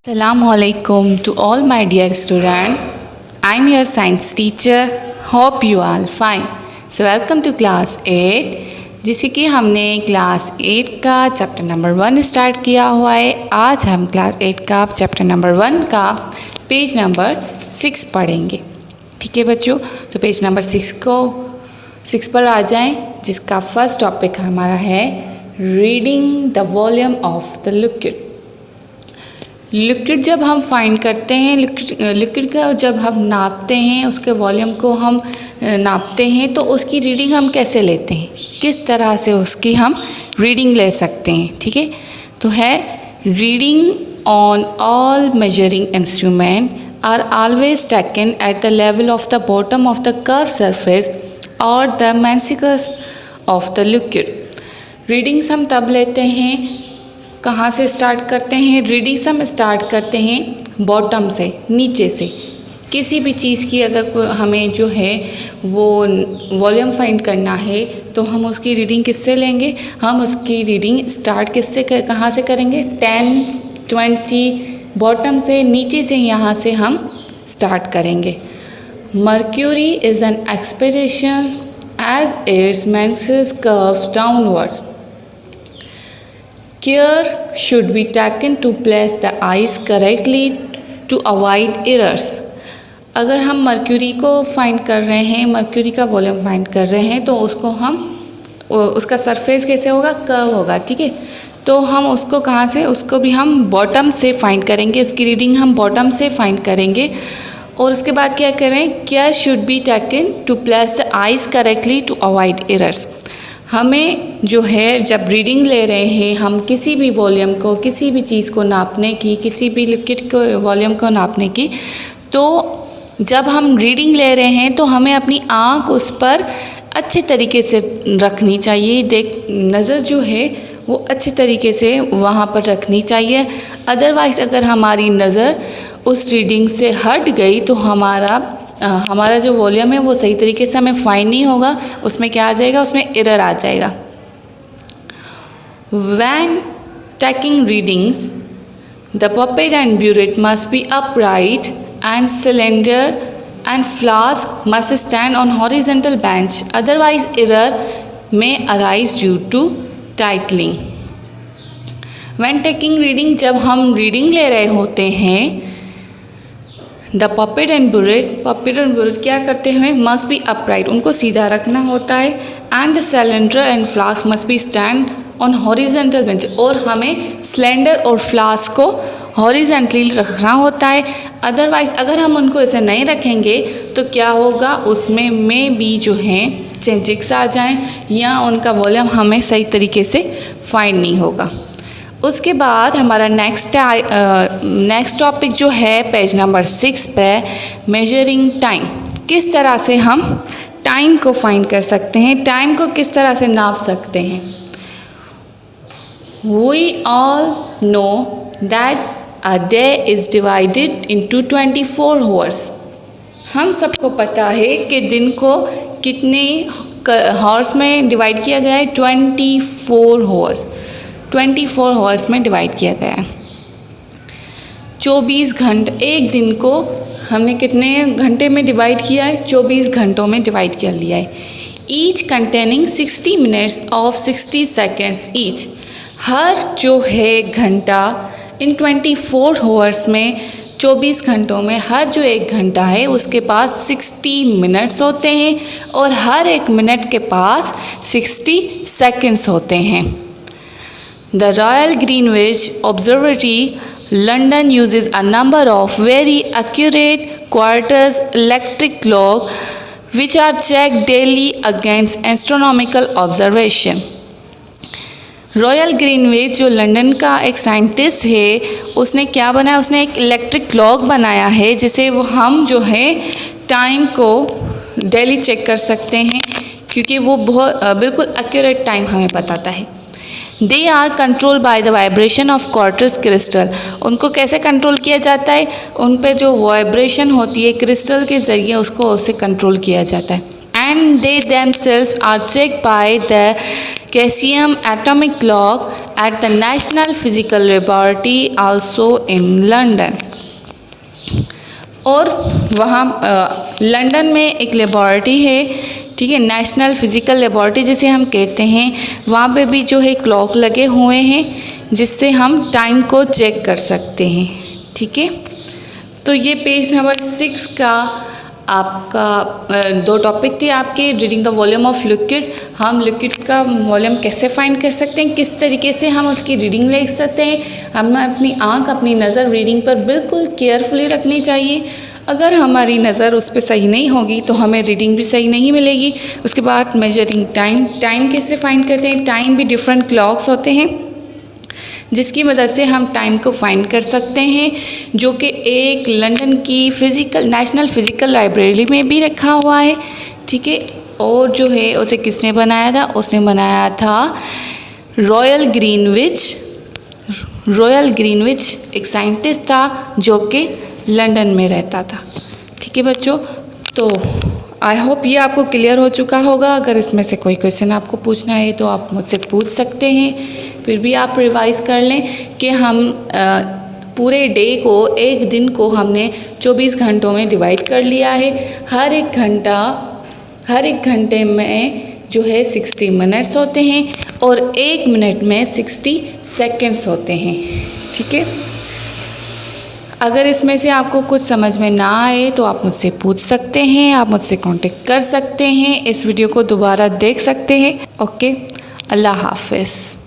Assalamualaikum to all my dear students. I'm your science teacher. Hope you all fine. So welcome to class 8. जिसे कि हमने class 8 का chapter number 1 start किया हुआ है। आज हम क्लास 8 का चैप्टर नंबर 1 का पेज नंबर 6 पढ़ेंगे। ठीक है बच्चों, तो पेज नंबर 6 पर आ जाएं, जिसका फर्स्ट टॉपिक हमारा है reading the volume of the liquid. Liquid जब हम फाइंड करते हैं, लिक्विड का जब हम नापते हैं, उसके वॉल्यूम को हम नापते हैं, तो उसकी रीडिंग हम कैसे लेते हैं, किस तरह से उसकी हम रीडिंग ले सकते हैं। ठीक है, तो है reading on all measuring instrument are always taken at the level of the bottom of the curve surface or the meniscus of the liquid. Readings हम तब लेते हैं, कहाँ से स्टार्ट करते हैं? रीडिंग्स हम स्टार्ट करते हैं बॉटम से, नीचे से। किसी भी चीज़ की अगर हमें जो है वो वॉल्यूम फाइंड करना है, तो हम उसकी रीडिंग किससे लेंगे? हम उसकी रीडिंग स्टार्ट किससे कहाँ से करेंगे? 10, 20 बॉटम से, नीचे से, यहाँ से हम स्टार्ट करेंगे। Mercury is an exception as its meniscus curves downwards. Care should be taken to place the eyes correctly to avoid errors. अगर हम मर्क्यूरी को फाइंड कर रहे हैं, मर्क्यूरी का वॉल्यूम फाइंड कर रहे हैं, तो उसको हम उसका सरफेस कैसे होगा? कर्व होगा। ठीक है, तो हम उसको कहाँ से? उसको भी हम बॉटम से फाइंड करेंगे, उसकी रीडिंग हम बॉटम से फाइंड करेंगे। और उसके बाद क्या करें? Care should be taken to place the eyes correctly to avoid errors. हमें जो है जब रीडिंग ले रहे हैं, हम किसी भी वॉल्यूम को, किसी भी चीज़ को नापने की, किसी भी लिक्विड को वॉल्यूम को नापने की, तो जब हम रीडिंग ले रहे हैं तो हमें अपनी आँख उस पर अच्छे तरीके से रखनी चाहिए। नज़र जो है वो अच्छे तरीके से वहाँ पर रखनी चाहिए। अदरवाइज़ अगर हमारी नज़र उस रीडिंग से हट गई तो हमारा जो वॉल्यूम है वो सही तरीके से हमें फाइंड नहीं होगा। उसमें क्या आ जाएगा? उसमें एरर आ जाएगा। When taking readings, the puppet and burette must be upright and cylinder and flask must stand on horizontal bench. Otherwise, error may arise due to tightening. When taking reading, जब हम reading ले रहे होते हैं, the puppet and बुरेट क्या करते हैं? Must be upright, उनको सीधा रखना होता है। And the cylinder and flask must be stand on horizontal bench, और हमें सिलेंडर और फ्लास्क को हॉरिजेंटली रखना होता है। अदरवाइज़ अगर हम उनको ऐसे नहीं रखेंगे तो क्या होगा? उसमें में भी जो हैं चेंजेस आ जाएं, या उनका वॉल्यूम हमें सही तरीके से फाइंड नहीं होगा। उसके बाद हमारा नेक्स्ट टॉपिक जो है पेज नंबर 6 पे, मेजरिंग टाइम। किस तरह से हम टाइम को फाइंड कर सकते हैं, टाइम को किस तरह से नाप सकते हैं? We all know that a day is divided into 24 hours. हम सबको पता है कि दिन को कितने हॉर्स में डिवाइड किया गया है? 24 आवर्स। 24 आवर्स में डिवाइड किया गया है। 24 घंटे, एक दिन को हमने कितने घंटे में डिवाइड किया है? 24 घंटों में डिवाइड कर लिया है। Each containing 60 minutes of 60 seconds each. हर जो है घंटा इन 24 आवर्स में, 24 घंटों में हर जो एक घंटा है उसके पास 60 मिनट्स होते हैं, और हर एक मिनट के पास 60 सेकेंड्स होते हैं। The Royal Greenwich Observatory, London uses a number of very accurate quarters electric clock which are checked daily against astronomical observation. Royal Greenwich जो लंदन का एक साइंटिस्ट है, उसने क्या बनाया? उसने एक इलेक्ट्रिक क्लॉक बनाया है, जिसे वो हम जो है टाइम को डेली चेक कर सकते हैं, क्योंकि वो बहुत बिल्कुल एक्यूरेट टाइम हमें बताता है। They are control by the vibration of quartz crystal. उनको कैसे कंट्रोल किया जाता है? उन पर जो वाइब्रेशन होती है क्रिस्टल के ज़रिए उससे कंट्रोल किया जाता है। and they themselves are checked by the Caesium atomic clock at the National Physical Laboratory also in London। और वहाँ लंदन में एक लेबॉरेटरी है, ठीक है, नेशनल फिज़िकल लेबॉरेटरी जिसे हम कहते हैं, वहाँ पे भी जो है क्लॉक लगे हुए हैं जिससे हम टाइम को चेक कर सकते हैं, ठीक है। तो ये पेज नंबर 6 का आपका 2 टॉपिक थे आपके, reading the volume of liquid. हम लिक्विड का वॉल्यूम कैसे फाइंड कर सकते हैं, किस तरीके से हम उसकी रीडिंग ले सकते हैं। हमें अपनी आँख, अपनी नज़र रीडिंग पर बिल्कुल केयरफुली रखनी चाहिए। अगर हमारी नज़र उस पर सही नहीं होगी तो हमें रीडिंग भी सही नहीं मिलेगी। उसके बाद मेजरिंग टाइम कैसे फाइंड करते हैं। टाइम भी डिफरेंट क्लॉक्स होते हैं जिसकी मदद से हम टाइम को फाइंड कर सकते हैं, जो कि एक लंदन की नेशनल फ़िज़िकल लाइब्रेरी में भी रखा हुआ है, ठीक है। और जो है उसे किसने बनाया था, उसने बनाया था रॉयल ग्रीनविच एक साइंटिस्ट था जो कि लंदन में रहता था, ठीक है बच्चों। तो आई होप ये आपको क्लियर हो चुका होगा। अगर इसमें से कोई क्वेश्चन आपको पूछना है तो आप मुझसे पूछ सकते हैं। फिर भी आप रिवाइज़ कर लें कि हम पूरे डे को, एक दिन को हमने 24 घंटों में डिवाइड कर लिया है। हर एक घंटे में जो है 60 मिनट्स होते हैं और 1 मिनट में 60 सेकेंड्स होते हैं, ठीक है। अगर इसमें से आपको कुछ समझ में ना आए तो आप मुझसे पूछ सकते हैं, आप मुझसे कांटेक्ट कर सकते हैं, इस वीडियो को दोबारा देख सकते हैं। ओके, अल्लाह हाफिज़।